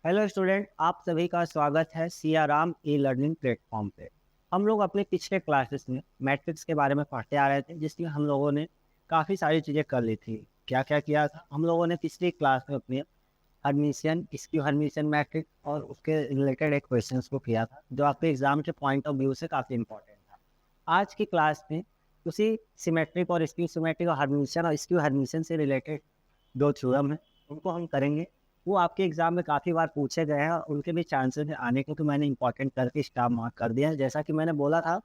Hello student, आप सभी का स्वागत है सियाराम ई लर्निंग प्लेटफॉर्म पे। हम लोग अपने पिछले क्लासेस में मैट्रिक्स के बारे में पढ़ते आ रहे थे, जिसमें हम लोगों ने काफ़ी सारी चीज़ें कर ली थी। क्या क्या किया था हम लोगों ने पिछली क्लास में? अपने हर्मिशियन स्क्यू हर्मिशियन मैट्रिक्स और उसके रिलेटेड एक क्वेश्चन को किया था, जो आपके एग्जाम के पॉइंट ऑफ व्यू से काफ़ी इंपॉर्टेंट था। आज की क्लास में उसी सिमेट्रिक और स्क्यू सिमेट्रिक और हर्मिशियन और स्क्यू हर्मिशियन से रिलेटेड दो थ्योरम है, उनको हम करेंगे। वो आपके एग्जाम में काफ़ी बार पूछे गए हैं और उनके भी चांसेस हैं आने के, तो मैंने इंपॉर्टेंट करके स्टार मार्क कर दिया है। जैसा कि मैंने बोला था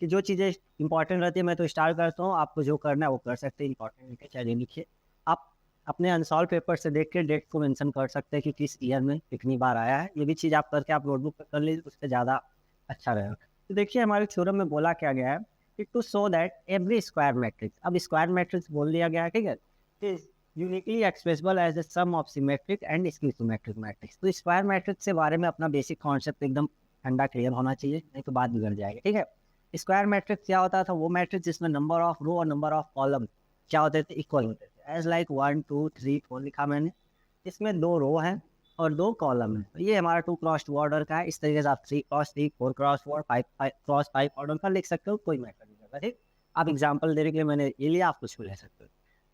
कि जो चीज़ें इंपॉर्टेंट रहती है मैं तो स्टार करता हूँ, आपको जो करना है वो कर सकते हैं। इंपॉर्टेंट लिखे चाहे लिखिए, आप अपने अनसॉल्व पेपर से देख के डेट को मेंशन कर सकते हैं कि किस ईयर में कितनी बार आया है। ये भी चीज़ आप करके आप नोटबुक पर कर लीजिए, उससे ज़्यादा अच्छा रहेगा। तो देखिए हमारे थ्योरम में बोला क्या गया है कि to show that every square matrix, अब स्क्वायर मैट्रिक्स बोल दिया गया है, ठीक है, uniquely expressible as the sum of symmetric and skew symmetric matrix. तो स्क्वायर मैट्रिक्स के बारे में अपना बेसिक कॉन्सेप्ट एकदम ठंडा क्लियर होना चाहिए, नहीं तो बात बिगड़ जाएगी, ठीक है। स्क्वायर मैट्रिक्स क्या होता था? वो मैट्रिक्स जिसमें नंबर ऑफ रो और नंबर ऑफ कॉलम क्या होते थे? इक्वल होते थे। एज लाइक 1 2 3 4 लिखा मैंने, इसमें 2 रो हैं और 2 कॉलम है। तो ये हमारा 2x2 ऑर्डर का है। इस तरीके से आप 3x3 4x4 5x5 ऑर्डर का लिख सकते हो, कोई मैटर नहीं करता, ठीक। आप एग्जाम्पल देने के लिए मैंने ये लिया, आप कुछ भी ले सकते हो।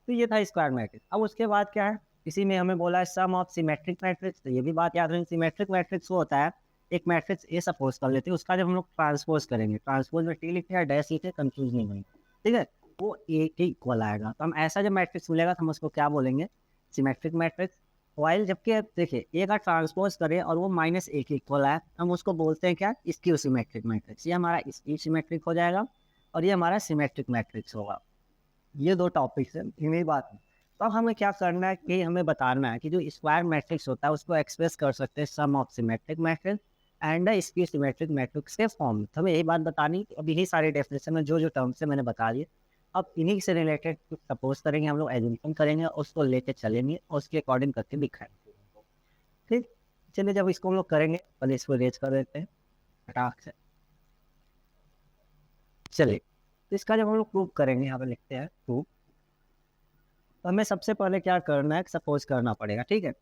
तो ये था स्क्वायर मैट्रिक्स। अब उसके बाद क्या है, इसी में हमें बोला है सम ऑफ सिमेट्रिक मैट्रिक्स। तो ये भी बात याद रखनी, सिमेट्रिक मैट्रिक्स वो होता है, एक मैट्रिक्स ए सपोज कर लेते हैं, उसका जब हम लोग ट्रांसपोज करेंगे, ट्रांसपोज में टी लिखे या डैश लिखे, कंफ्यूज नहीं होंगे, ठीक है। वो ए के इक्वल आएगा। तो हम ऐसा जब मैट्रिक्स मिलेगा तो हम उसको क्या बोलेंगे? Symmetric matrix. वाइल जबकि देखिए ए का ट्रांसपोज करें और वो माइनस ए के इक्वल आए, हम उसको बोलते हैं क्या? Skew symmetric matrix. ये हमारा स्क्यू सिमेट्रिक हो जाएगा और ये हमारा सिमेट्रिक मैट्रिक्स होगा। ये दो टॉपिक्स हैं, इन्हीं बात है। तो अब हमें क्या करना है कि हमें बताना है कि जो स्क्वायर मैट्रिक्स होता है उसको एक्सप्रेस कर सकते हैं sum of symmetric matrix and skew symmetric matrix के फॉर्म में। तो हमें यही बात बतानी। अब यही सारे डेफिनेशन में जो जो टर्म्स है मैंने बता दिए। अब इन्हीं से रिलेटेड कुछ सपोज करेंगे, हम लोग एज्यूम करेंगे, उसको लेके चलेंगे और उसके अकॉर्डिंग करके दिखाएंगे, ठीक। चलिए, जब इसको हम लोग करेंगे पहले इसको रेज कर देते हैं फटाक से। चलिए, तो इसका जब हम लोग प्रूव करेंगे, यहाँ पे लिखते हैं प्रूव। तो हमें सबसे पहले क्या करना है? सपोज करना पड़ेगा, ठीक है।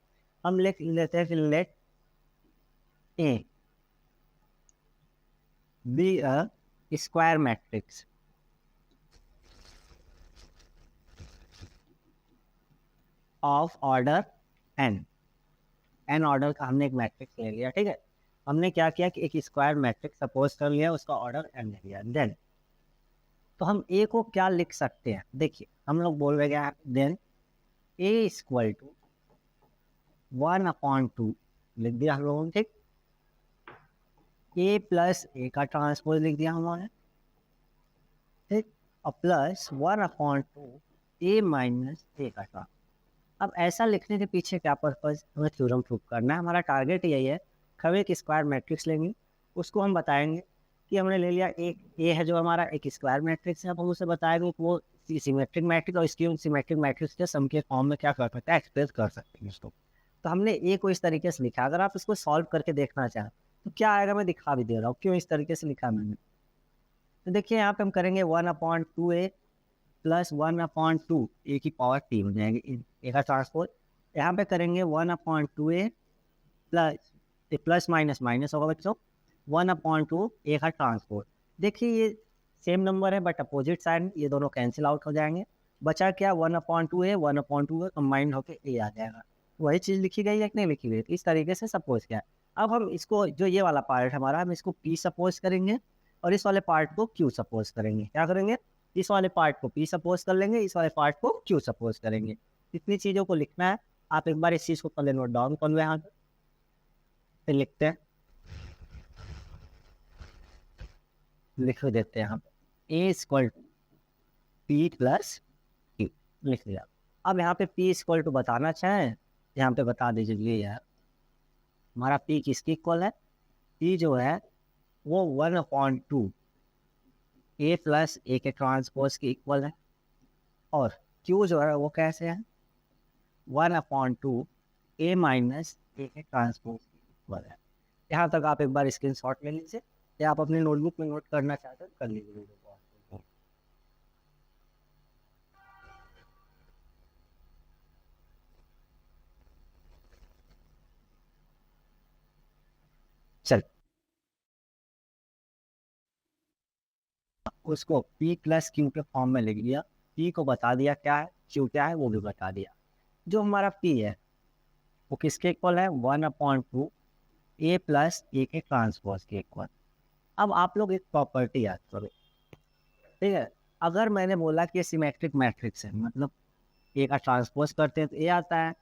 हम लिख लेते हैं कि let A be a square matrix of order n. N order का हमने एक मैट्रिक्स ले लिया, ठीक है। हमने क्या किया कि एक स्क्वायर मैट्रिक्स सपोज कर लिया, उसका ऑर्डर एन ले लिया। देन तो हम ए को क्या लिख सकते हैं? देखिए हम लोग बोल रहे हैं देन ए इक्वल टू 1/2 लिख दिया हम लोगों ने, ठीक। ए प्लस ए का ट्रांसपोज लिख दिया हमने, ठीक। और प्लस 1/2 ए माइनस ए का ट्रांसपोज। अब ऐसा लिखने के पीछे क्या पर्पज? हमें थ्योरम प्रूव करना है। हमारा टारगेट यही है। हम एक स्क्वायर मैट्रिक्स लेंगे, उसको हम बताएंगे कि हमने ले लिया एक ए है जो हमारा एक स्क्वायर मैट्रिक्स है। अब हम उसे बताएंगे कि वो सिमेट्रिक मैट्रिक्स और इसकी सिमेट्रिक मैट्रिक्स के सम के फॉर्म में क्या कर सकते हैं? एक्सप्रेस कर सकते हैं उसको। तो हमने ए को इस तरीके से लिखा। अगर आप इसको सॉल्व करके देखना चाहें तो क्या आएगा, मैं दिखा भी दे रहा हूँ क्यों इस तरीके से लिखा मैंने। तो देखिए यहाँ पे हम करेंगे 1/2 ए प्लस 1/2 ए की पावर टी हो जाएगी, ए का ट्रांसपोज। यहाँ पे करेंगे 1/2 ए प्लस प्लस माइनस माइनस होगा बच्चों, 1/2 ए का ट्रांसपोज। देखिए ये सेम नंबर है बट अपोजिट साइड, ये दोनों कैंसिल आउट हो जाएंगे। बचा क्या? 1/2 ए 1/2 ए कंबाइंड होकर ए आ जाएगा। वही चीज़ लिखी गई है कि नहीं लिखी गई? इस तरीके से सपोज किया। अब हम इसको, जो ये वाला पार्ट हमारा, हम इसको पी सपोज करेंगे और इस वाले पार्ट को क्यू सपोज करेंगे। क्या करेंगे? इस वाले पार्ट को पी सपोज कर लेंगे, इस वाले पार्ट को क्यू सपोज करेंगे। इतनी चीज़ों को लिखना है। आप एक बार इस चीज़ को पहले नोट डाउन कर लो यहाँ पे, फिर लिखते हैं, लिख देते हैं यहाँ पे A equal to P plus Q, लिख दिया। अब यहाँ पे पी इक्वल टू बताना चाहें, यहाँ पे बता दीजिए यार, हमारा पी किसकी इक्वल है? पी जो है वो 1/2 ए प्लस ए के ट्रांसपोज की इक्वल है। और क्यू जो है वो कैसे है? 1/2 ए माइनस ए के ट्रांसपोज की इक्वल है। यहाँ तक आप एक बार स्क्रीनशॉट ले लीजिए या आप अपने नोटबुक में नोट करना चाहते हैं कर लीजिए। चल, उसको P प्लस क्यू के फॉर्म में लिख दिया, P को बता दिया क्या है, Q क्या है वो भी बता दिया। जो हमारा P है वो किसके इक्वल है, 1/2 A प्लस ए के ट्रांसपोज के इक्वल। अब आप लोग एक प्रॉपर्टी याद करो, ठीक है। अगर मैंने बोला कि सिमेट्रिक मैट्रिक्स है, मतलब ए का ट्रांसपोज करते हैं तो ए आता है।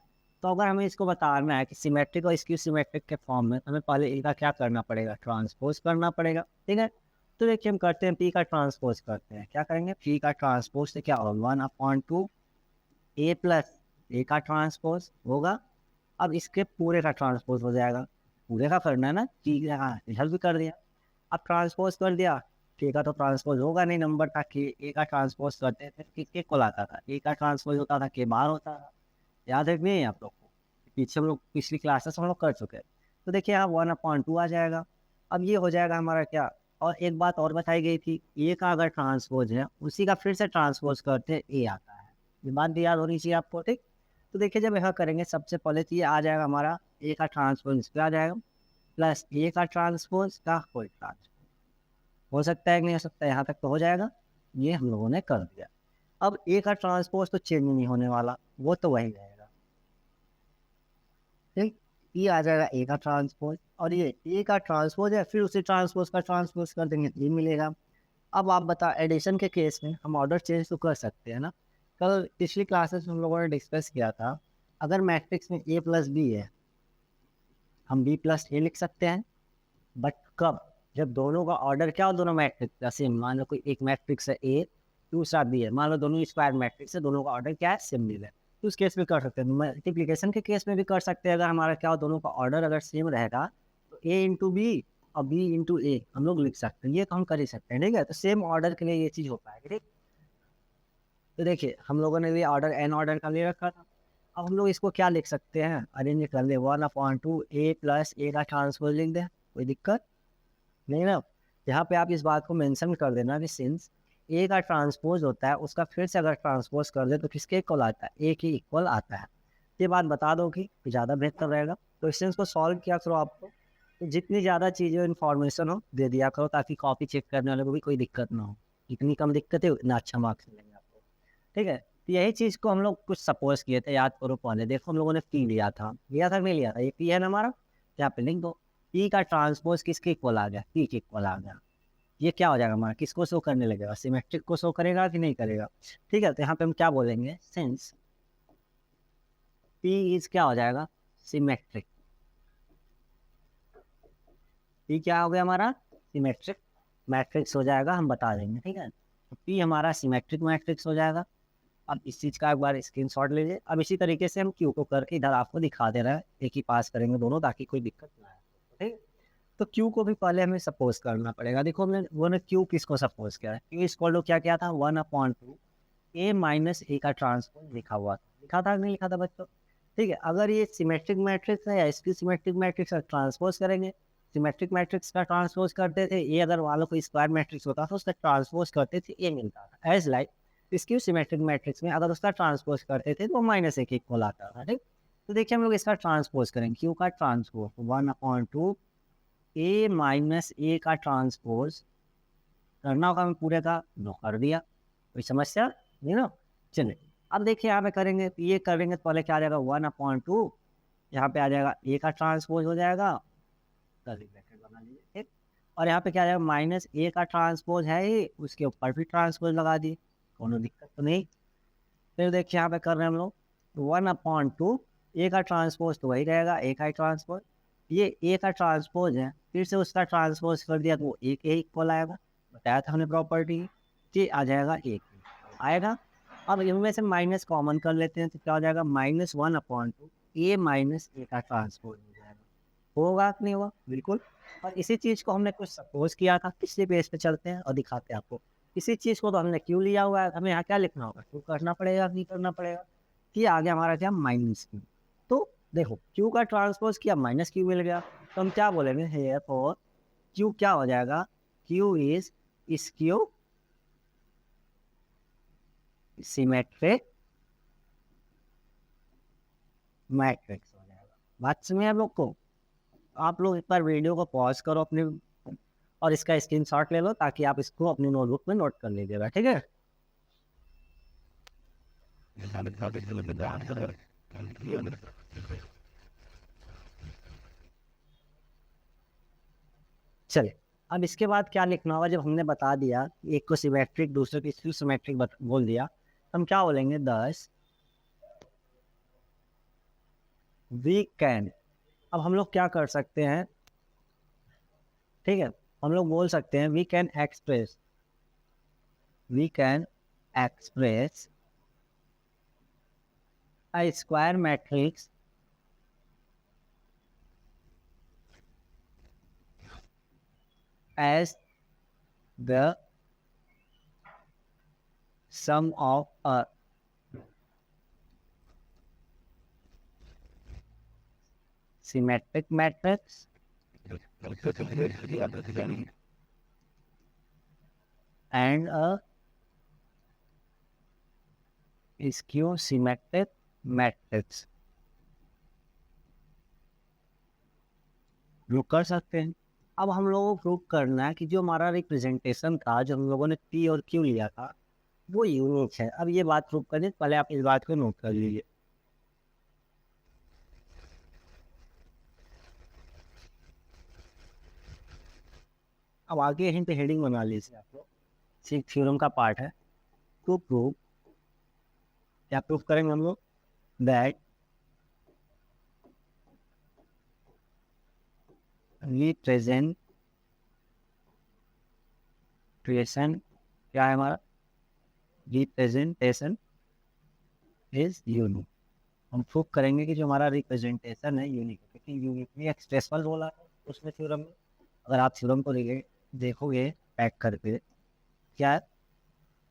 तो अगर हमें इसको बताना है कि सिमेट्रिक और स्क्यू सिमेट्रिक के फॉर्म में, हमें पहले ए का क्या करना पड़ेगा, ट्रांसपोज करना पड़ेगा, ठीक है। तो देखिए हम करते हैं, पी का ट्रांसपोज करते हैं, क्या करेंगे, पी का ट्रांसपोज से क्या होगा, 1/2 ए प्लस ए का ट्रांसपोज होगा। अब इसके पूरे का ट्रांसपोज हो जाएगा, पूरे का करना है ना, पी का इधर भी कर दिया। अब ट्रांसपोज कर दिया, के का तो ट्रांसपोज होगा नहीं, नंबर का के, ए का ट्रांसपोज करते थे के को लाता था, ए का ट्रांसपोज होता था के बाहर होता था। याद है कि नहीं आप लोग को, पीछे हम लोग पिछली क्लासेस हम लोग कर चुके हैं। तो देखिए यहाँ 1/2 आ जाएगा। अब ये हो जाएगा हमारा क्या, और एक बात और बताई गई थी, ए का अगर ट्रांसपोज है उसी का फिर से ट्रांसपोज करते ए आता है। ये बात भी याद होनी चाहिए आपको, ठीक। तो देखिए जब यहाँ करेंगे सबसे पहले तो ये आ जाएगा हमारा ए का ट्रांसपोज इस पर आ जाएगा, प्लस ए का ट्रांसपोज का होल ट्रांसपोज। हो सकता है कि नहीं हो सकता है, यहाँ तक तो हो जाएगा, ये हम लोगों ने कर दिया। अब ए का ट्रांसपोज तो चेंज नहीं होने वाला, वो तो वही रहेगा, ठीक। ये आ जाएगा ए का ट्रांसपोज, और ये ए का ट्रांसपोज है, फिर उसी ट्रांसपोज का ट्रांसपोज कर देंगे तो ये मिलेगा। अब आप बता, एडिशन के केस में हम ऑर्डर चेंज तो कर सकते हैं ना। कल पिछली क्लासेस में हम लोगों ने डिस्कस किया था, अगर मैट्रिक्स में ए प्लस बी है, हम बी प्लस ए लिख सकते हैं। बट कब, जब दोनों का ऑर्डर क्या हो, दोनों मैट्रिक्स, जैसे मान लो कोई एक मैट्रिक्स है ए, दूसरा बी है, मान लो दोनों स्क्वायर मैट्रिक्स है, दोनों का ऑर्डर क्या है, सिमिलर है, तो उस केस में कर सकते हैं। मल्टीप्लीकेशन के केस में भी कर सकते हैं, अगर हमारा क्या हो, दोनों का ऑर्डर अगर सेम रहेगा तो ए इंटू बी और बी इंटू ए हम लोग लिख सकते हैं, ये तो हम कर ही सकते हैं, ठीक है। तो सेम ऑर्डर के लिए ये चीज़ हो पाएगी, ठीक। तो देखिए हम लोगों ने ये ऑर्डर एन ऑर्डर का ले रखा था। अब हम लोग इसको क्या लिख सकते हैं, अरेंज कर ले, 1/2 ए प्लस ए का ट्रांसपोज लिख दे, कोई दिक्कत नहीं ना। यहाँ पे आप इस बात को मेंशन कर देना कि सिंस ए का ट्रांसपोज होता है, उसका फिर से अगर ट्रांसपोज कर दे तो किसके इक्वल आता है, ए के इक्वल आता है। ये बात बता दो कि ज़्यादा बेहतर रहेगा। क्वेश्चंस को सॉल्व किया करो आपको, तो जितनी ज़्यादा चीज़ें इन्फॉर्मेशन हो दे दिया करो, ताकि कॉपी चेक करने वाले को भी कोई दिक्कत ना हो। जितनी कम दिक्कत है उतना अच्छा मार्क्स मिलेंगे आपको, ठीक है। तो यही चीज़ को हम लोग कुछ सपोज किए थे, याद करो पहले, देखो हम लोगों ने पी लिया था नहीं लिया था, ये पी है ना हमारा, यहाँ पे लिख दो। पी का ट्रांसपोज किसके इक्वल आ गया, पी के इक्वल आ गया। ये क्या हो जाएगा हमारा, किसको शो करने लगेगा, सिमेट्रिक को शो करेगा कि नहीं करेगा, ठीक है। तो यहाँ पे हम क्या बोलेंगे, सिंस पी इज क्या हो जाएगा, सिमेट्रिक। पी क्या हो गया हमारा, सिमेट्रिक मैट्रिक्स हो जाएगा, हम बता देंगे, ठीक है। तो पी हमारा सिमेट्रिक मैट्रिक्स हो जाएगा। अब इस चीज़ का एक बार स्क्रीनशॉट ले लीजिए। अब इसी तरीके से हम क्यू को करके इधर आपको दिखा दे रहा है, एक ही पास करेंगे दोनों, ताकि कोई दिक्कत ना आए, ठीक है। तो क्यू को भी पहले हमें सपोज करना पड़ेगा। देखो हमने वो ने क्यू किसको सपोज किया है, क्यू इक्वल टू क्या किया था, 1/2 ए माइनस ए का ट्रांसपोज लिखा हुआ था, लिखा था नहीं लिखा था बच्चों, ठीक है। अगर ये सिमेट्रिक मैट्रिक्स है या इसकी सिमेट्रिक मैट्रिक्स का ट्रांसपोज करेंगे, सिमेट्रिक मैट्रिक्स का ट्रांसपोज करते थे ए, अगर वालों को स्क्वायर मैट्रिक्स होता था उसका ट्रांसपोज करते थे ए मिलता था, एज लाइक इसकी सिमेट्रिक मैट्रिक्स में अगर उसका ट्रांसपोज करते थे तो माइनस ए के इक्वल आता था, ठीक। तो देखिए हम लोग इसका ट्रांसपोज करेंगे, क्यू का ट्रांसपोज 1/2 ए माइनस ए का ट्रांसपोज करना होगा, हमें पूरे का नो कर दिया, कोई समस्या नहीं ना। चलिए अब देखिए यहाँ पे करेंगे, ये करेंगे तो पहले क्या आ जाएगा, 1/2, यहाँ पे आ जाएगा ए का ट्रांसपोज हो जाएगा, कर्ली ब्रैकेट बना लीजिए, ठीक। और यहाँ पे क्या आ जाएगा, माइनस ए का ट्रांसपोज है ये, उसके ऊपर भी ट्रांसपोज लगा दिए, कोनो दिक्कत तो नहीं। फिर देखिए यहाँ पे कर रहे हैं हम लोग 1/2, ए का ट्रांसपोज तो वही रहेगा, ए का ही ट्रांसपोज, ये ए का ट्रांसपोज है, फिर से उसका ट्रांसपोज कर दिया तो वो ए के इक्वल आएगा, बताया था हमने प्रॉपर्टी, ये आ जाएगा ए आएगा। अब इनमें से माइनस कॉमन कर लेते हैं तो क्या हो जाएगा, -1/2 ए माइनस ए का ट्रांसपोज हो जाएगा। होगा कि नहीं होगा, बिल्कुल। और इसी चीज़ को हमने कुछ सपोज किया था, पिछले पेज पे चलते हैं और दिखाते हैं आपको। इसी चीज़ को तो हमने क्यों लिया हुआ है, हमें यहाँ क्या लिखना होगा, क्यों करना पड़ेगा, नहीं करना पड़ेगा, कि आ गया हमारा क्या, माइनस क्यू। तो देखो क्यू का ट्रांसपोज किया, माइनस क्यू मिल गया, तो हम क्या बोलेंगे, हेयर फॉर क्यू क्या हो जाएगा, Q is skew symmetric matrix हो जाएगा। बात समझे आप लोग को। आप लोग एक बार वीडियो को पॉज करो अपने और इसका स्क्रीनशॉट ले लो ताकि आप इसको अपनी नोटबुक में नोट कर लीजिएगा, ठीक है। चलिए, अब इसके बाद क्या लिखना होगा, जब हमने बता दिया एक को सिमेट्रिक दूसरे को स्क्यू सिमेट्रिक बोल दिया, तो हम क्या बोलेंगे, 10 वी कैन। अब हम लोग क्या कर सकते हैं, ठीक है, हम लोग बोल सकते हैं we can express a square matrix as the sum of a symmetric matrix and a skew symmetric matrix। Prove कर सकते हैं। अब हम लोगों को प्रूव करना है कि जो हमारा रिप्रेजेंटेशन था, जो हम लोगों ने पी और क्यू लिया था, वो यूनिक है। अब ये बात प्रूव करने पहले आप इस बात को नोट कर लीजिए। अब आगे यहीं पे हेडिंग बना लीजिए आप लोग। एक थ्योरम का पार्ट है, टू प्रूव, क्या प्रूव करेंगे हम लोग, दैट रिप्रेजेंटेशन क्या है हमारा, रिप्रेजेंटेशन इज यूनिक। हम प्रूव करेंगे कि जो हमारा रिप्रेजेंटेशन है यूनिक है, क्योंकि यूनिकली एक्सप्रेसिबल बोला है उसमें थ्योरम में। अगर आप थ्योरम को देखोगे पैक करके, क्या है,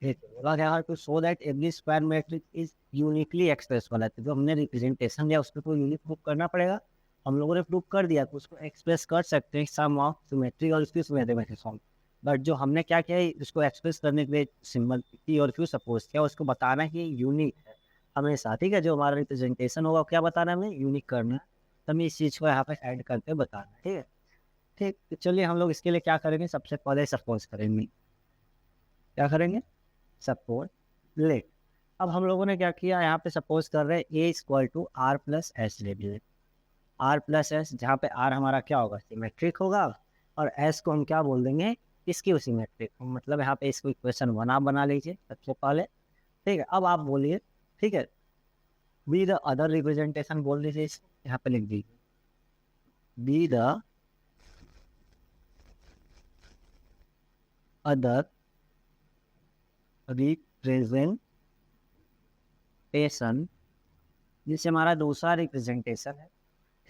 बोला गया to show that every square matrix is uniquely expressible है। तो जो हमने रिप्रेजेंटेशन दिया उसको तो यूनिक प्रूव करना पड़ेगा। हम लोगों ने प्रूव कर दिया तो उसको एक्सप्रेस कर सकते हैं सम ऑफ सिमेट्री और उसकी मैथमेटिक्स फॉर्म। बट जो हमने क्या किया है, इसको एक्सप्रेस करने के लिए सिंबल पी और क्यू सपोज किया, उसको बताना है कि यूनिक है हमेशा, ठीक है। जो हमारा रिप्रेजेंटेशन होगा क्या बताना है, हमें यूनिक करना है। तो हमें इस चीज़ को यहाँ पे ऐड करके बताना है, ठीक है। ठीक, तो चलिए हम लोग इसके लिए क्या करेंगे, सबसे पहले सपोज करेंगे, क्या करेंगे, सपोज लेट। अब हम लोगों ने क्या किया, यहाँ पे सपोज कर रहे हैं A equal to R plus S ले लीजिए। आर प्लस एस, जहाँ पे आर हमारा क्या होगा, सिमेट्रिक होगा, और एस को हम क्या बोल देंगे, इसकी सिमेट्रिक। मतलब यहाँ पे इसको इक्वेशन 1 आप बना लीजिए सबसे पहले, ठीक है। अब आप बोलिए, ठीक है, बी द अदर रिप्रेजेंटेशन बोल दीजिए, इसको यहाँ पे लिख दीजिए, बी द अदर रिप्रेजेंटेशन, जिससे हमारा दूसरा रिप्रेजेंटेशन है,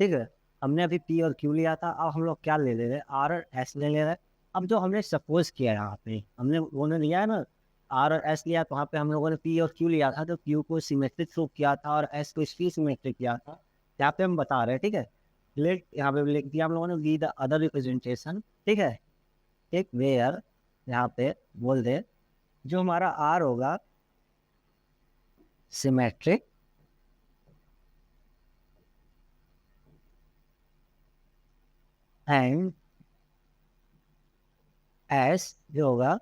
ठीक है। हमने अभी पी और क्यू लिया था, अब हम लोग क्या ले रहे हैं, आर और एस ले रहे हैं। अब जो हमने सपोज किया यहाँ पे, हमने वो लिया है ना, आर और एस लिया, तो वहाँ पे हम लोगों ने पी और क्यू लिया था, तो क्यू को सिमेट्रिक प्रूव किया था और एस को इसकी सिमेट्रिक किया था। यहाँ पे हम बता रहे हैं, ठीक है। लेट यहाँ पे लिख दिया हम लोगों ने वी द अदर रिप्रेजेंटेशन, ठीक है, एक वेयर, यहाँ पे बोल दे जो हमारा आर होगा सिमेट्रिक एंड एस जो होगा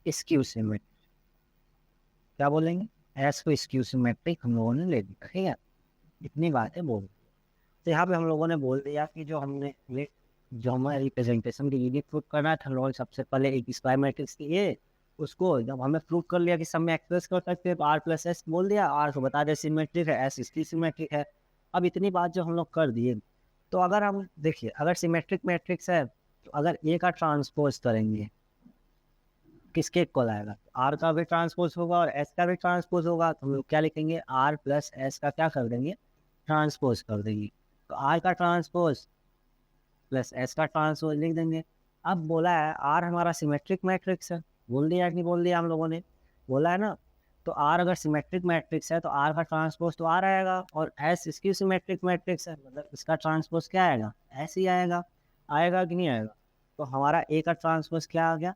स्क्यू सिमेट्रिक। क्या बोलेंगे, एस को स्क्यू सिमेट्रिक हम लोगों ने ले दिया, ठीक है। इतनी बातें बोल दी। तो यहाँ पे हम लोगों ने बोल दिया कि जो हमारे रिप्रेजेंटेशन की यूनिट प्रूव करना था, हम लोगों ने सबसे पहले एक स्क्वायर मैट्रिक्स की ये, उसको जब हमें प्रूव कर लिया कि सब में एक्सप्रेस कर सकते हैं, तो आर प्लस एस बोल दिया, आर को बता दे सिमेट्रिक है, एस इसकी सिमेट्रिक है। अब इतनी बात जो हम लोग कर दिए, तो अगर हम देखिए, अगर सिमेट्रिक मैट्रिक्स है, तो अगर ए का ट्रांसपोज करेंगे किसके इक्वल आएगा, आर का भी ट्रांसपोज होगा और एस का भी ट्रांसपोज होगा। तो हम लोग क्या लिखेंगे, आर प्लस एस का क्या कर देंगे, ट्रांसपोज कर देंगे। तो आर का ट्रांसपोज प्लस एस का ट्रांसपोज लिख देंगे। अब बोला है आर हमारा सिमेट्रिक मैट्रिक्स है, बोल दिया कि नहीं बोल दिया हम लोगों ने, बोला है ना। तो आर अगर सिमेट्रिक मैट्रिक्स है तो आर का ट्रांसपोज तो आर आएगा, और एस इसकी सिमेट्रिक मैट्रिक्स है, मतलब इसका ट्रांसपोज क्या आएगा, एस ही आएगा। आएगा कि नहीं आएगा। तो हमारा ए का ट्रांसपोज क्या आ गया,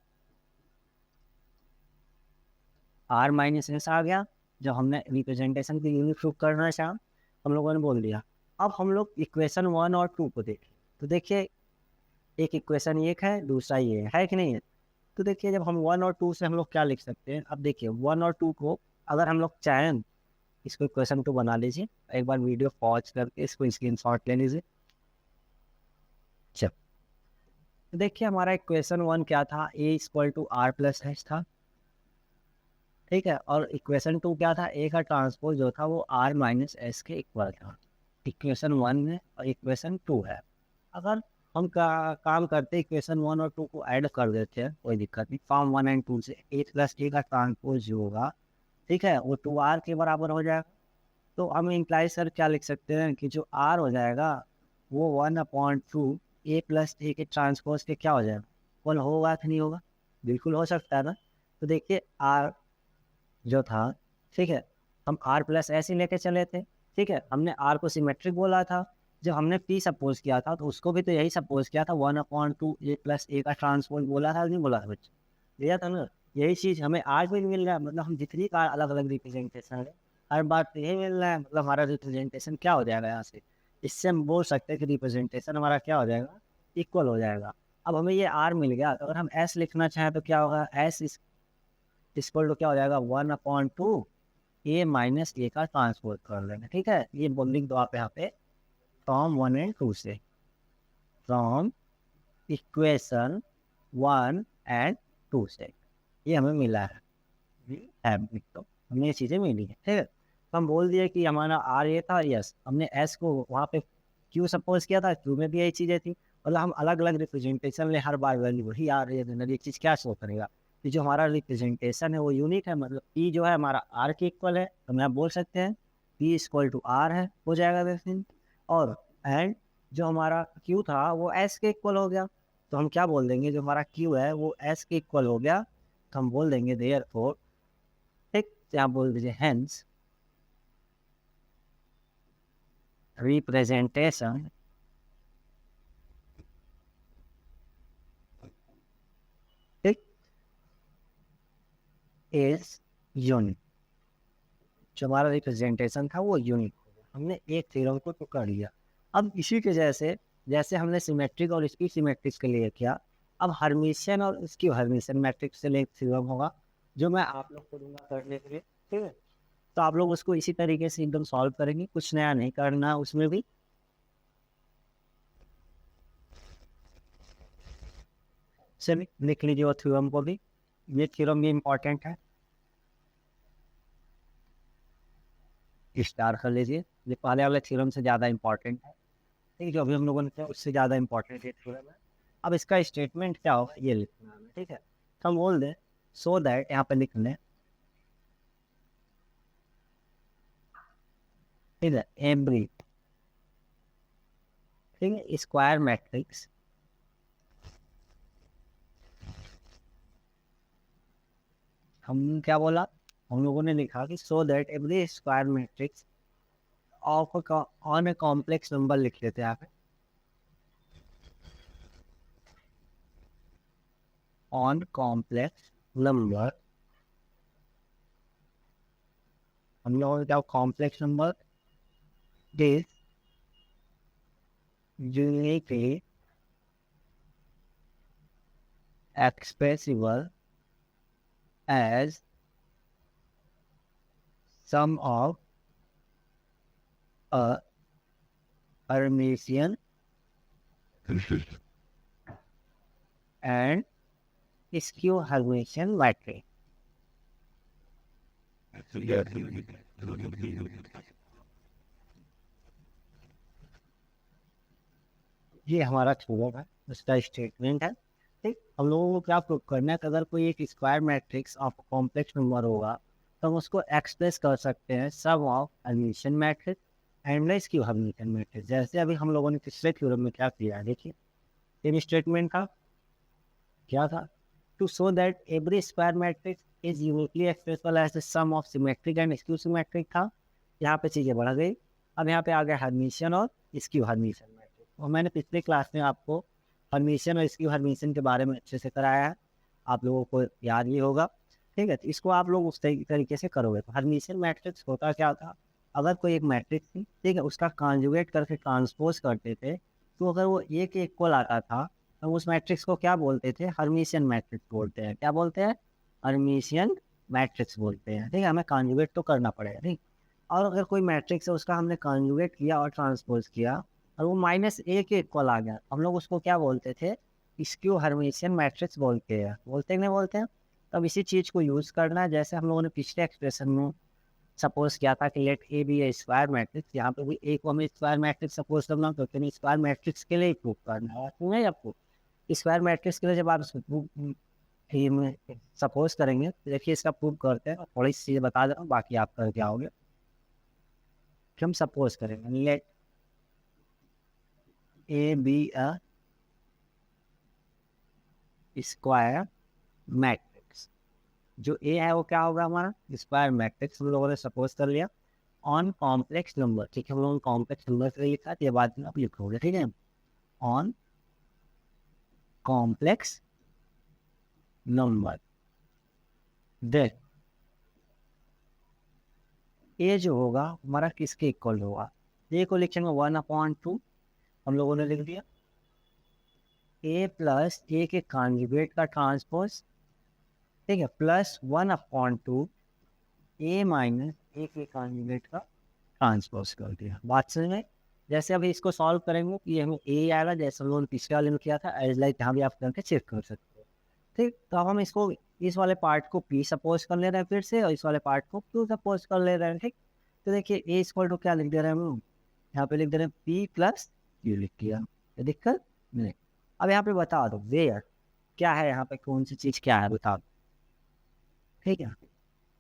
आर माइनस एस आ गया। जब हमने रिप्रेजेंटेशन की यूनिट प्रूव करना चाहा, हम लोगों ने बोल दिया अब हम लोग इक्वेशन 1 और 2 को देखें, तो देखिए एक इक्वेशन एक है, दूसरा ये है कि नहीं है। तो देखिए जब हम 1 और 2 से हम लोग क्या लिख सकते हैं, अब देखिए 1 और 2 को अगर हम लोग चाहें, इसको इक्वेशन 2 बना लीजिए, एक बार वीडियो पॉज करके इसको स्क्रीनशॉट ले लीजिए। चल, तो देखिए हमारा इक्वेशन 1 क्या था, A equal to R plus H था, ठीक है। और इक्वेशन 2 क्या था, ए का ट्रांसपोज जो था वो आर माइनस एस के इक्वल था। इक्वेशन 1 में और इक्वेशन 2 है। अगर हम काम करते इक्वेशन 1 और 2 को ऐड कर देते हैं, कोई दिक्कत नहीं, फॉर्म 1 एंड 2 से ए प्लस ए का ट्रांसपोज जो होगा, ठीक है, वो 2 आर के बराबर हो जाएगा। तो हम इम्प्लाई सर क्या लिख सकते हैं कि जो आर हो जाएगा वो 1/2 ए प्लस ए के ट्रांसपोज के क्या हो जाएगा, कौन होगा कि नहीं होगा, बिल्कुल हो सकता है ना। तो देखिए आर जो था, ठीक है, हम आर प्लस ऐसे लेके चले थे, ठीक है, हमने आर को सिमेट्रिक बोला था। जब हमने पी सपोज किया था तो उसको भी तो यही सपोज किया था, 1/2 ए प्लस ए का ट्रांसपोज बोला था नहीं बोला था बच्चे, दिया था ना। यही चीज़ हमें आज भी मिल रहा है, मतलब हम जितनी कार अलग अलग रिप्रेजेंटेशन है, हर बार तो यही मिल रहा है, मतलब हमारा रिप्रेजेंटेशन क्या हो जाएगा यहाँ से, इससे हम बोल सकते हैं कि रिप्रेजेंटेशन हमारा क्या हो जाएगा, इक्वल हो जाएगा। अब हमें ये आर मिल गया, तो अगर हम एस लिखना चाहें तो क्या होगा, एस इक्वल टू क्या हो जाएगा, 1/2 ए माइनस ए का ट्रांसपोज कर लेना, ठीक है। ये बोल लिख दो आप यहाँ पे, फ्रॉम 1 एंड 2 से, फ्रॉम इक्वेशन 1 एंड 2 से ये हमें मिला है, लिख दो, हमें ये चीज़ें मिली है, ठीक है। तो हम बोल दिए कि हमारा आर ये था, यस, हमने एस को वहाँ पे क्यू सपोज किया था, क्यू में भी यही चीज़ें थी, मतलब हम अलग अलग रिप्रेजेंटेशन ले, हर बार वैल्यू वही आ रही है, एक चीज़ क्या शो करेगा कि जो हमारा रिप्रेजेंटेशन है वो यूनिक है, मतलब पी जो है हमारा आर के इक्वल है, तो हम यहाँ बोल सकते हैं पी इक्वल टू आर है, हो जाएगा वैसे। और एंड जो हमारा क्यू था वो एस के इक्वल हो गया, तो हम क्या बोल देंगे, जो हमारा क्यू है वो एस के इक्वल हो गया, तो हम बोल देंगे देयरफॉर, ठीक, यहाँ बोल दीजिए हेंस रिप्रेजेंटेशन ठीक इज यूनिक, जो हमारा रिप्रेजेंटेशन था वो यूनिक हो गया, हमने एक थ्योरम को तो कर लिया। अब इसी के जैसे जैसे हमने सिमेट्रिक और इसकी सिमेट्रिक्स के लिए किया, अब हर्मिशियन और इसकी हर्मिशियन मैट्रिक्स से एक थ्योरम होगा जो मैं आप लोग को दूंगा करने के लिए, ठीक है। तो आप लोग उसको इसी तरीके से एकदम सॉल्व करेंगे, कुछ नया नहीं करना उसमें भी। चलिए लिख लीजिए वो थ्योरम को भी, ये थ्योरम भी इम्पोर्टेंट है, स्टार कर लीजिए, ये पहले वाले थ्योरम से ज़्यादा इम्पोर्टेंट है, ठीक है, जो अभी हम लोगों ने किया उससे ज़्यादा इम्पोर्टेंट ये थ्योरम है। अब इसका स्टेटमेंट क्या होगा ये लिखना है, ठीक है। तो हम बोल दें सो दैट, यहाँ पे लिख लें, ठीक है, एवरी, ठीक है, स्क्वायर मैट्रिक्स हम क्या बोला, हम लोगों ने लिखा कि so that every square matrix of on a complex number लिख लेते हैं यहाँ पे, ऑन कॉम्प्लेक्स नंबर, हम लोगों ने क्या complex number is uniquely expressible as sum of a Hermitian and skew Hermitian matrix। ये हमारा थ्योरम है, उसका स्टेटमेंट है, ठीक। हम लोगों को क्या प्रूव करना है कि अगर कोई एक square matrix of complex number होगा तो हम उसको एक्सप्रेस कर सकते हैं sum of Hermitian matrix and skew Hermitian matrix, जैसे अभी हम लोगों ने पिछले थ्योरम में क्या किया है, देखिए इन स्टेटमेंट का क्या था, to show that every square matrix is uniquely expressible as the sum of symmetric and skew symmetric था। यहाँ पे चीज़ें बढ़ गई, अब यहाँ पे आ गया हर्मिटियन और स्क्यू हर्मिटियन मैट्रिक्स, और मैंने पिछले क्लास में आपको हर्मिटियन और स्क्यू हर्मिटियन के बारे में अच्छे से कराया है, आप लोगों को याद भी होगा, ठीक है। तो इसको आप लोग उस तरीके से करोगे, तो हर्मिटियन मैट्रिक्स होता क्या था, अगर कोई एक मैट्रिक्स थी, ठीक है, उसका कॉन्जुगेट करके ट्रांसपोज करते थे, तो अगर वो ए के इक्वल आता था तो उस मैट्रिक्स को क्या बोलते थे? हर्मिशियन मैट्रिक्स बोलते हैं। क्या बोलते हैं? हर्मिशियन मैट्रिक्स बोलते हैं। ठीक है, हमें कॉन्जुगेट तो करना पड़ेगा। ठीक, और अगर कोई मैट्रिक्स है उसका हमने कॉन्जुगेट किया और ट्रांसपोज किया और वो माइनस ए के इक्वल आ गया, हम लोग उसको क्या बोलते थे? स्क्यू हर्मिशियन मैट्रिक्स बोलते हैं। बोलते हैं कि नहीं बोलते हैं? तब इसी चीज़ को यूज़ करना है, जैसे हम लोगों ने पिछले एक्सप्रेशन में सपोज किया था कि let A be a square matrix, यहाँ पे भी ए को हमें स्क्वायर मैट्रिक्स सपोज करना, क्योंकि स्क्वायर मैट्रिक्स के लिए प्रूव करना है, नहीं आपको स्क्वायर मैट्रिक्स के लिए जब आप सपोज करेंगे तो देखिए इसका प्रूव करते हैं, थोड़ी सी चीज़ें बता दे रहा हूँ, बाकी आप कर क्या होगे। हम सपोज करेंगे let A be a square matrix, जो ए है वो क्या होगा? हमारा स्क्वायर मैट्रिक्स हम लोगों ने सपोज कर लिया ऑन कॉम्प्लेक्स नंबर। ठीक है, हम लोगों ने कॉम्प्लेक्स नंबर से लिखा तो ये बात में आप लिखोगे। ठीक है, ऑन कॉम्प्लेक्स नंबर, देन ए जो होगा हमारा किसके इक्वल होगा? ए को लिखेंगे 1/2, हम लोगों ने लिख दिया ए प्लस ए के कॉन्जुगेट का ट्रांसपोज, ठीक है, प्लस 1/2 ए माइनस ए के कॉन्जुगेट का ट्रांसपोज कर दिया। बात समझ में? जैसे अभी इसको सॉल्व करेंगे कि हमें ए आएगा, जैसे हम लोगों ने पिछले वाले में किया था, एज लाइक यहाँ भी आप करके चेक कर सकते हो। ठीक, तो अब हम इसको इस वाले पार्ट को पी सपोज कर ले रहे हैं फिर से, और इस वाले पार्ट को क्यू सपोज कर ले रहे हैं। ठीक, तो देखिए ए इक्वल टू क्या लिख दे रहे हैं हम लोग? यहाँ पे लिख दे रहे हैं पी प्लस क्यू लिख दिया, ये दिक्कत नहीं। अब यहाँ पे बता दो वेयर क्या है, यहाँ पे कौन सी चीज़ क्या है बता दो। ठीक है,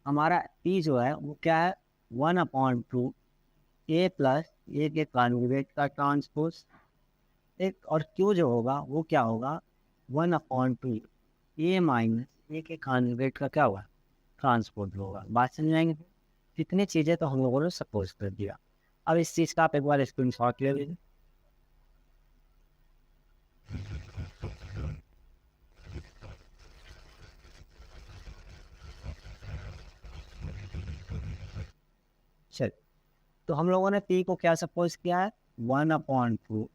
हमारा पी जो है वो क्या है? 1/2 ए प्लस ए के कॉन्जुगेट का ट्रांसपोज, एक, और क्यू जो होगा वो क्या होगा? 1/2 ए माइनस ए के कॉन्जुगेट का क्या हुआ? ट्रांसपोज होगा। बात समझ आएंगे? कितनी चीज़ें तो हम लोगों ने सपोज कर दिया। अब इस चीज़ का आप एक बार स्क्रीन शॉट ले लीजिए। चल, तो हम लोगों ने पी को क्या सपोज किया है? 1/2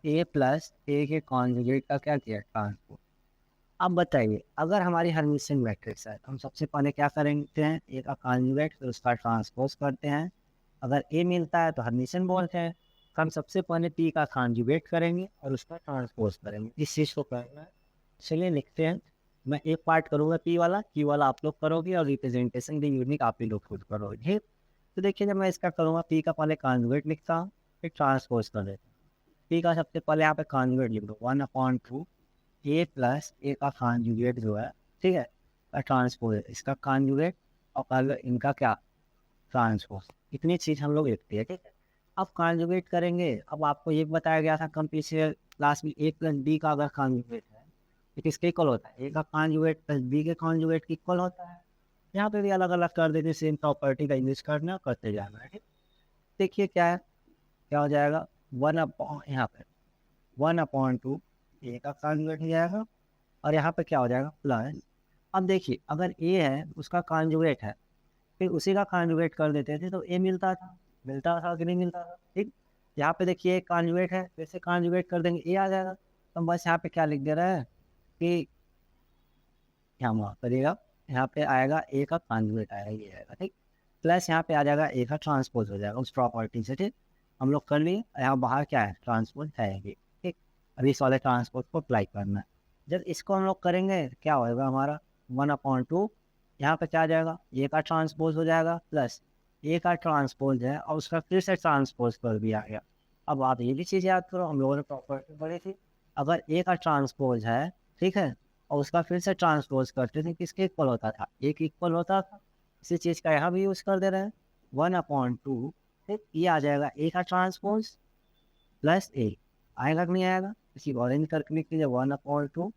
ए प्लस ए के कॉन्जुगेट का क्या किया? ट्रांसपोज। अब बताइए, अगर हमारी हर्मिशियन मैट्रिक्स है तो हम सबसे पहले क्या करते हैं? ए का कॉन्जुगेट फिर उसका ट्रांसपोज करते हैं। अगर ए मिलता है तो हर्मिशियन बोलते हैं। तो हम सबसे पहले पी का कॉन्जुगेट करेंगे और उसका ट्रांसपोज करेंगे, इस चीज़ को करना है। चलिए लिखते हैं, मैं एक पार्ट करूँगा पी वाला, क्यू वाला आप लोग करोगे, और रिप्रेजेंटेशन भी यूनिक आप ही लोग खुद करोगे। ठीक, तो देखिए जब मैं इसका करूँगा, पी का पहले कॉन्जुगेट लिखता हूँ, फिर ट्रांसपोज कर देता हूँ। पी का सबसे पहले यहाँ पे कॉन्जुगेट लिख दो 1/2 ए प्लस ए का कॉन्जुगेट जो है, ठीक है, का ट्रांसपोज है, इसका कॉन्जुगेट और कल इनका क्या? ट्रांसपोज। इतनी चीज़ हम लोग लिखते हैं। ठीक है, अब कॉन्जुगेट करेंगे। अब आपको ये बताया गया था कम पिछले क्लास में, ए प्लस बी का अगर कॉन्जुगेट है तो किसके इक्वल होता है? ए का कॉन्जुगेट प्लस बी के कॉन्जुगेट के इक्वल होता है। यहाँ पे भी अलग अलग कर देते, सेम प्रॉपर्टी का यूज करना, करते जाना है। ठीक, देखिए क्या है, क्या हो जाएगा? वन अपॉन, यहाँ पे 1/2 ए का कॉन्जुगेट हो जाएगा, और यहाँ पे क्या हो जाएगा? प्लस। अब देखिए अगर ए है उसका कॉन्जुगेट है, फिर उसी का कॉन्जुगेट कर देते थे तो ए मिलता था कि नहीं मिलता था? ठीक, यहाँ पे देखिए कॉन्जुगेट है, फिर से कॉन्जुगेट कर देंगे, ए आ जाएगा। तो हम बस यहाँ पे क्या लिख दे रहे हैं कि यहाँ माफ करिएगा, यहाँ पे आएगा ए का कॉन्जुगेट आएगा, ये आएगा। ठीक, प्लस यहाँ पे आ जाएगा ए का ट्रांसपोज हो जाएगा उस प्रॉपर्टी से। ठीक, हम लोग कर लिए, यहाँ बाहर क्या है? ट्रांसपोज है ये। ठीक, अभी इस वाले ट्रांसपोज को अप्लाई करना है। जब इसको हम लोग करेंगे क्या होगा हमारा? 1/2 यहाँ पे क्या आ जाएगा? ए का ट्रांसपोज हो जाएगा, प्लस ए का ट्रांसपोज है और उसका फिर से ट्रांसपोज कर दिया गया। अब आप ये भी चीज़ याद करो, हम लोगों ने प्रॉपर्टी पढ़ी थी, अगर ए का ट्रांसपोज है, ठीक है, और उसका फिर से ट्रांसपोज करते थे, किसके इक्वल होता था? एक इक्वल होता था। इसी चीज़ का यहाँ भी यूज़ कर दे रहे हैं 1/2। ठीक, ये आ जाएगा ए का ट्रांसपोज प्लस ए, आएगा कि नहीं आएगा? इसी ऑरेंज करके लिख लीजिए 1/2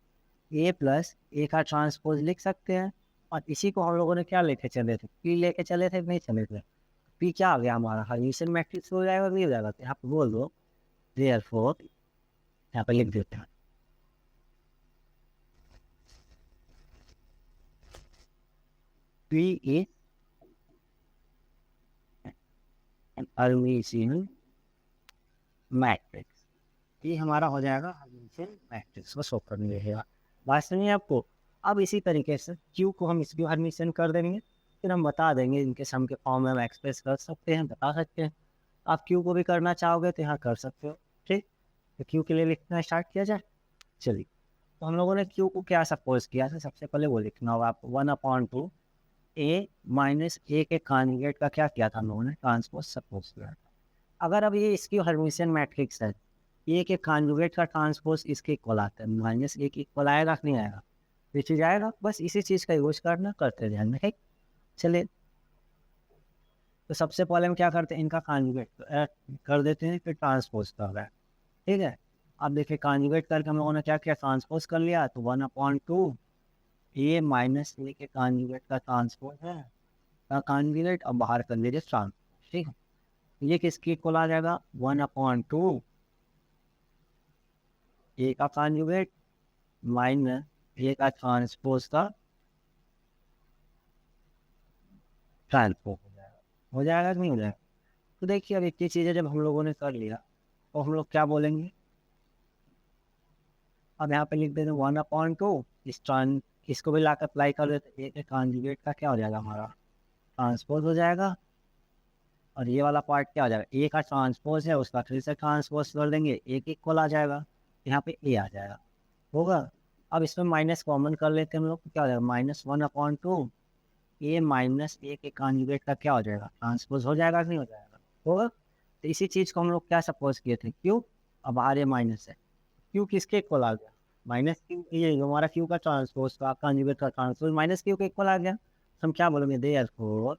ए प्लस ए का ट्रांसपोज लिख सकते हैं। और इसी को हम लोगों ने क्या लेके चले थे? पी लेके चले थे, नहीं चले थे? पी क्या आ गया हमारा? हर्मिशियन मैट्रिक्स हो जाएगा, नहीं हो जाएगा? तो यहाँ पे बोल दो देयरफॉर, यहाँ पे लिख देते हैं पी इज हर्मिशियन मैट्रिक्स। ये हमारा हो जाएगा हर्मिशियन मैट्रिक्स को शो करने रहेगा। बात सुनिए आपको। अब इसी तरीके से क्यू को हम इसकी हर्मिशियन कर देंगे, फिर हम बता देंगे इनके सम के फॉर्म में हम एक्सप्रेस कर सकते हैं, बता सकते हैं। आप क्यू को भी करना चाहोगे तो यहाँ कर सकते हो। ठीक, तो क्यू के लिए लिखना स्टार्ट किया जाए। चलिए, तो हम लोगों ने क्यू को क्या सपोज किया था, सबसे पहले वो लिखना होगा आपको। 1/2 ए माइनस ए के कॉन्जुगेट का क्या किया था हम लोगों ने, ट्रांसपोज सपोज किया था। अगर अब ये इसकी हर्मिशियन मैट्रिक्स है, ए के कॉन्जुगेट का ट्रांसपोज इसके इक्वल आता है, माइनस ए के इक्वल आएगा कि नहीं आएगा, ये चीज आएगा। बस इसी चीज का यूज करना, करते ध्यान में। ठीक, चलिए, तो सबसे पहले हम क्या करते हैं, इनका कॉन्जुगेट कर देते हैं, फिर ट्रांसपोज कर रहा है। ठीक है, अब देखिए कॉन्जुगेट करके हम लोगों ने क्या किया, ट्रांसपोज कर लिया। तो 1/2 ए माइनस ए के कॉन्जुगेट का ट्रांसपोज है, का कॉन्जुगेट, अब बाहर कर लीजिए ट्रांसपोज। ठीक है, ये किसकी इक्वल आ जाएगा, 1/2 ए का कॉन्जुगेट माइनस ए का ट्रांसपोज का ट्रांसपोज हो जाएगा कि नहीं हो जाएगा। तो देखिए, अब इतनी चीज़ें जब हम लोगों ने कर लिया तो हम लोग क्या बोलेंगे, अब यहाँ पे लिख देते हैं 1/2 इसको भी लाकर अप्लाई कर देते, ए के कॉन्जुगेट का क्या हो जाएगा, हमारा ट्रांसपोज हो जाएगा। और ये वाला पार्ट क्या हो जाएगा, ए का ट्रांसपोज है, उसका फिर से ट्रांसपोज कर देंगे, ए के इक्वल आ जाएगा, यहाँ पे ए आ जाएगा, होगा। अब इसमें माइनस कॉमन कर लेते हैं हम लोग, क्या हो जाएगा, -1/2 ए माइनस ए के कॉन्जुगेट का क्या हो जाएगा, ट्रांसपोज हो जाएगा कि नहीं हो जाएगा, होगा। तो इसी चीज़ को हम लोग क्या सपोज किए थे, क्यू। अब आर ए माइनस है, क्यू किसके इक्वल आ गया, माइनस क्यू, ये हमारा क्यू का ट्रांसपोज का कॉन्जुगेट का ट्रांसपोज माइनस क्यू के इक्वल आ गया। तो हम क्या बोलेंगे, देयरफॉर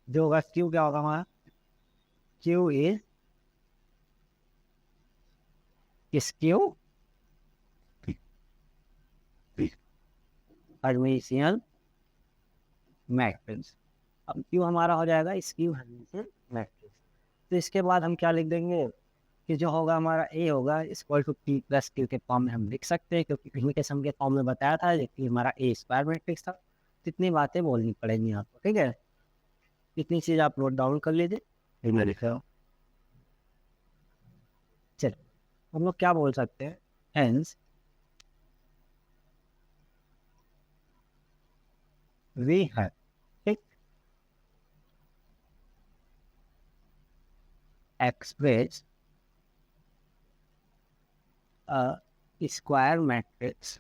जो होगा क्यू क्या होगा हमारा, Q is Q Hermitian matrix. अब क्यू हमारा हो जाएगा स्क्यू हर्मिशियन मैट्रिक्स। तो इसके बाद हम क्या लिख देंगे कि जो होगा हमारा ए होगा equal to P plus Q के फॉर्म में हम लिख सकते हैं, क्योंकि पिछले के सम के फॉर्म में बताया था कि हमारा ए स्क्वायर मैट्रिक्स था। कितनी बातें बोलनी पड़ेंगी आपको, ठीक है। इतनी चीज़ आप नोट डाउन कर लीजिए, फिर मैं लिख रहा हूँ। चलिए, हम लोग क्या बोल सकते हैं, हेंस वी हैव, ठीक, express a square matrix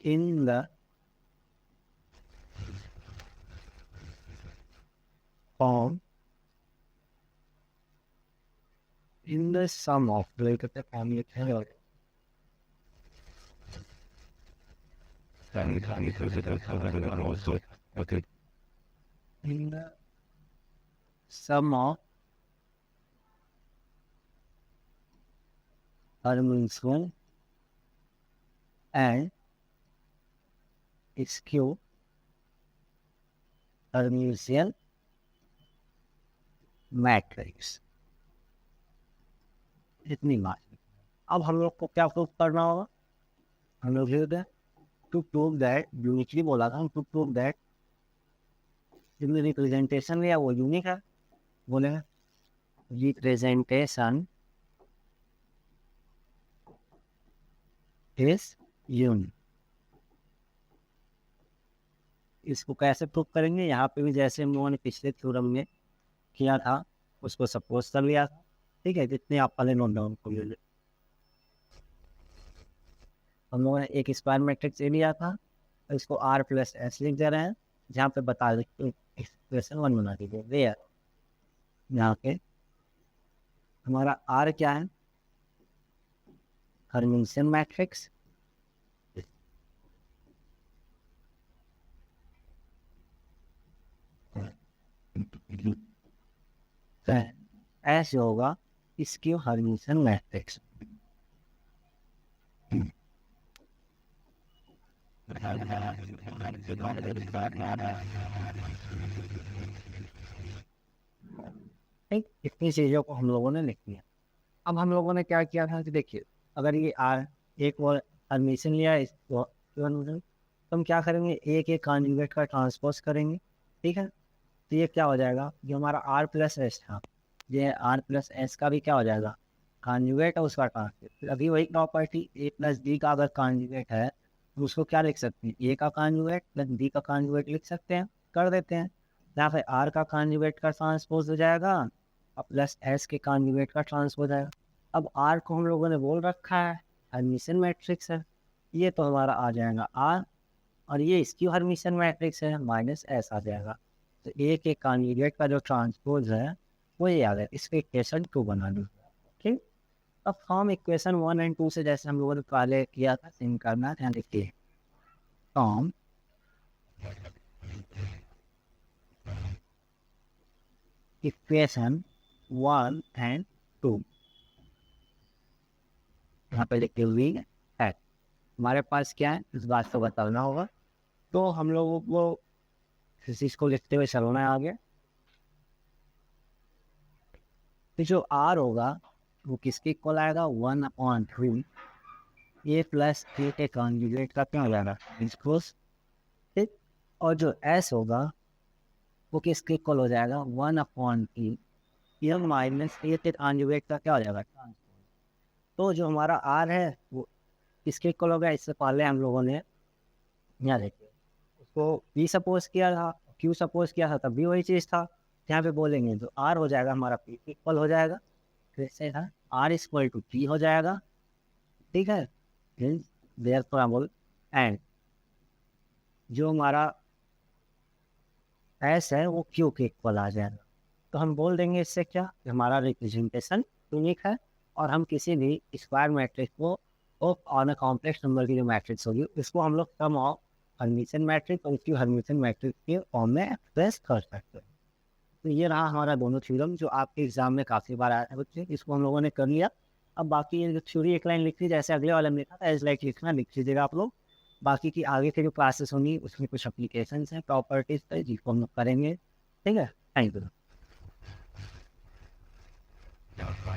in the form in the sum of, look at the form you can write. In the sum of hर्मिशियन and skew Hermitian matrix, इतनी बात। अब हम लोग को क्या प्रूव करना होगा, हम लोग लिख दें टू प्रूव दैट, यूनिकली बोला था हम, टू प्रूव दैट जिसने रिप्रेजेंटेशन लिया वो यूनिक है, बोलेंगे रिप्रेजेंटेशन इज यूनिक। इसको कैसे प्रूव करेंगे, यहाँ पे भी जैसे हम लोगों ने पिछले थ्योरम में किया था उसको सपोज कर लिया था, ठीक है। जितने आप पहले नोट डाउन कर लीजिए। हम लोगों ने एक स्क्वायर मैट्रिक्स ए लिया था, इसको आर प्लस एस लिख दे रहे हैं, जहाँ पे बता देते एक्सप्रेशन 1 बना दीजिए वेयर, यहाँ पे हमारा आर क्या है, हर्मिशियन मैट्रिक्स, एस होगा इसकी हर्मिशियन मैट्रिक्स। ठीक, इतनी चीजों को हम लोगों ने लिख लिया। अब हम लोगों ने क्या किया था कि देखिए, अगर ये आर एक और हर्मिशन लिया इसको, तो हम क्या करेंगे, ए के कॉन्जुगेट का ट्रांसपोज करेंगे। ठीक है, तो ये क्या हो जाएगा, जो हमारा आर प्लस एस था, ये आर प्लस एस का भी क्या हो जाएगा, कॉन्जुगेट है उसका ट्रांसपोज। अभी वही प्रॉपर्टी ए प्लस बी का अगर कॉन्जुगेट है तो उसको क्या लिख सकते हैं, ए का कॉन्जुगेट प्लस बी का कॉन्जुगेट लिख सकते हैं, कर देते हैं। यहाँ पे आर का कॉन्जुगेट का ट्रांसपोज हो जाएगा और प्लस एस के कॉन्जुगेट का ट्रांसपोज आएगा। अब आर को हम लोगों ने बोल रखा है हर्मिशन मैट्रिक्स है, ये तो हमारा आ जाएगा आर, और ये इसकी हर्मिशन मैट्रिक्स है माइनस एस आ जाएगा। तो ए के कॉन्जुगेट का जो ट्रांसपोज है वो ये आ गया, इसके इक्वेशन 2 बना लो। ठीक, अब फॉर्म इक्वेशन 1 एंड 2 से जैसे हम लोगों ने पहले किया था सेम करना है। ध्यान देखिए, फॉर्म इक्वेशन 1 एंड 2 यहाँ पे लिखी हुई है। हमारे पास क्या है इस बात को बताना होगा, तो हम लोगों को इस चीज को लिखते हुए चलना है आगे। तो जो आर होगा वो किसके इक्वल आएगा, 1/3 ए प्लस ए के कॉन्जुगेट का क्या हो जाएगा, ट्रांसपोज। ठीक, और जो एस होगा वो किसके इक्वल हो जाएगा, 1/3 ए माइनस ए के कॉन्जुगेट का क्या हो जाएगा, ट्रांसपोज। तो जो हमारा आर है वो किसके इक्वल हो गया, इससे पहले हम लोगों ने यहाँ देखिए उसको पी सपोज किया था, क्यू सपोज किया था, तब भी वही चीज़ था। यहाँ पे बोलेंगे तो आर हो जाएगा हमारा पी इक्वल हो जाएगा, फिर से था आर इक्वल टू पी हो जाएगा। ठीक है, देयरफॉर हम बोल एंड जो हमारा एस है वो क्यू के इक्वल आ जाएगा। तो हम बोल देंगे इससे क्या, कि हमारा रिप्रेजेंटेशन यूनिक है और हम किसी भी स्क्वायर मैट्रिक्स को ऑन अ कॉम्प्लेक्स नंबर की जो मैट्रिक्स होगी उसको हम लोग सम ऑफ हर्मिशन मैट्रिक्स और उसकी हर्मिशन मैट्रिक्स के फॉर्म में एक्सप्रेस कर सकते हैं। तो ये रहा हमारा दोनों थ्योरम जो आपके एग्जाम में काफ़ी बार आया है बच्चे, इसको हम लोगों ने कर लिया। अब बाकी ये जो थ्योरी एक लाइन लिख ली जैसे अगले वाले में लिखा था एज लाइक लिखना लिख लीजिएगा आप लोग। बाकी की आगे के जो क्लासेस होंगी उसमें कुछ अप्लीकेशन हैं प्रॉपर्टीज है जिसको हम लोग करेंगे। ठीक है, थैंक यू।